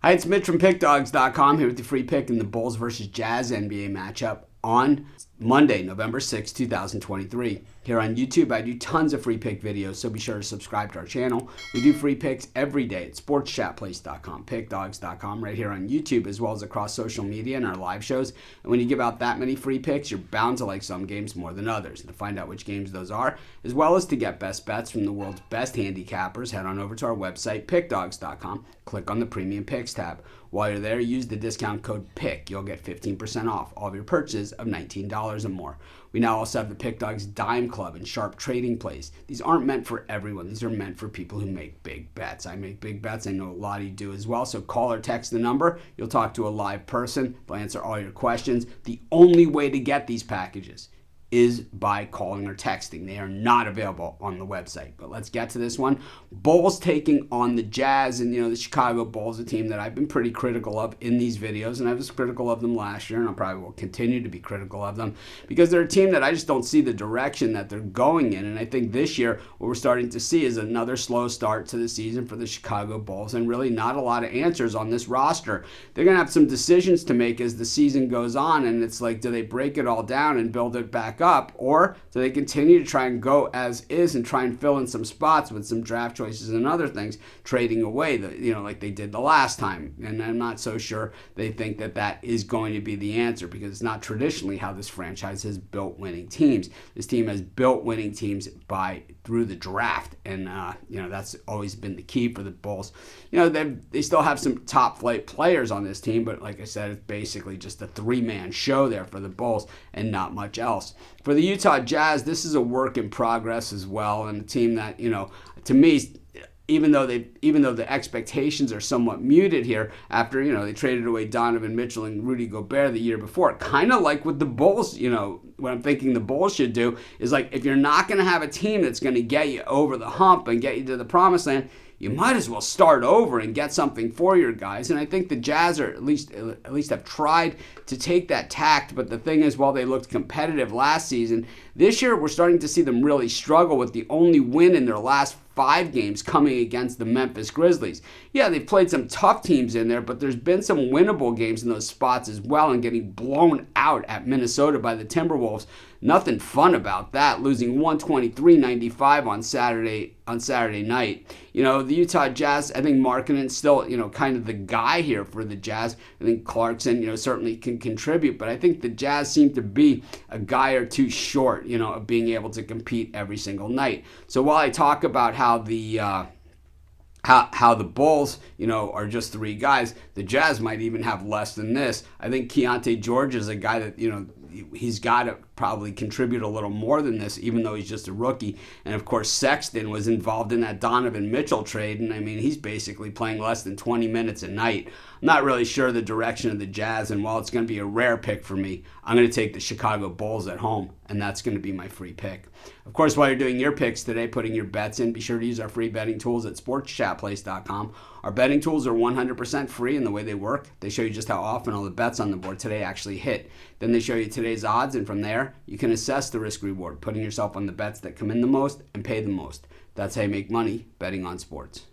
Hi, it's Mitch from Pickdawgz.com here with the free pick in the Bulls versus Jazz NBA matchup on Monday, November 6, 2023. Here on YouTube, I do tons of free pick videos, so be sure to subscribe to our channel. We do free picks every day at sportschatplace.com, pickdawgz.com, right here on YouTube, as well as across social media and our live shows. And when you give out that many free picks, you're bound to like some games more than others. And to find out which games those are, as well as to get best bets from the world's best handicappers, head on over to our website, pickdawgz.com. Click on the Premium Picks tab. While you're there, use the discount code PICK. You'll get 15% off all of your purchases of $19 or more. We now also have the Pick Dawgz Dime Club and Sharp Trading Plays. These aren't meant for everyone. These are meant for people who make big bets. I make big bets. I know a lot of you do as well. So call or text the number. You'll talk to a live person. They'll answer all your questions. The only way to get these packages is by calling or texting. They are not available on the website. But let's get to this one. Bulls taking on the Jazz, and the Chicago Bulls, a team that I've been pretty critical of in these videos, and I was critical of them last year, and I probably will continue to be critical of them because they're a team that I just don't see the direction that they're going in. And I think this year what we're starting to see is another slow start to the season for the Chicago Bulls, and really not a lot of answers on this roster. They're going to have some decisions to make as the season goes on, and it's like, do they break it all down and build it back up, or do they continue to try and go as is and try and fill in some spots with some draft choices and other things, trading away like they did the last time? And I'm not so sure they think that that is going to be the answer, because it's not traditionally how this franchise has built winning teams. This team has built winning teams through the draft, and that's always been the key for the Bulls. They still have some top flight players on this team, but like I said, it's basically just a three-man show there for the Bulls and not much else. For the Utah Jazz, this is a work in progress as well, and a team that, to me, even though the expectations are somewhat muted here after, they traded away Donovan Mitchell and Rudy Gobert the year before, kind of like what the Bulls, what I'm thinking the Bulls should do is, like, if you're not going to have a team that's going to get you over the hump and get you to the promised land, you might as well start over and get something for your guys. And I think the Jazz are at least have tried to take that tact. But the thing is, while they looked competitive last season, this year we're starting to see them really struggle, with the only win in their last 5 games coming against the Memphis Grizzlies. Yeah, they've played some tough teams in there, but there's been some winnable games in those spots as well, and getting blown out at Minnesota by the Timberwolves. Nothing fun about that, losing 123-95 on Saturday night. The Utah Jazz, I think Markkanen's still, kind of the guy here for the Jazz. I think Clarkson, certainly can contribute, but I think the Jazz seem to be a guy or two short, of being able to compete every single night. So while I talk about how the Bulls, are just 3 guys, the Jazz might even have less than this. I think Keontae George is a guy that, he's got to probably contribute a little more than this, even though he's just a rookie. And of course, Sexton was involved in that Donovan Mitchell trade, and I mean, he's basically playing less than 20 minutes a night. I'm not really sure the direction of the Jazz, and while it's going to be a rare pick for me, I'm going to take the Chicago Bulls at home, and that's going to be my free pick. Of course, while you're doing your picks today, putting your bets in, be sure to use our free betting tools at sportschatplace.com. Our betting tools are 100% free in the way they work. They show you just how often all the bets on the board today actually hit. Then they show you today's odds, and from there, you can assess the risk-reward, putting yourself on the bets that come in the most and pay the most. That's how you make money betting on sports.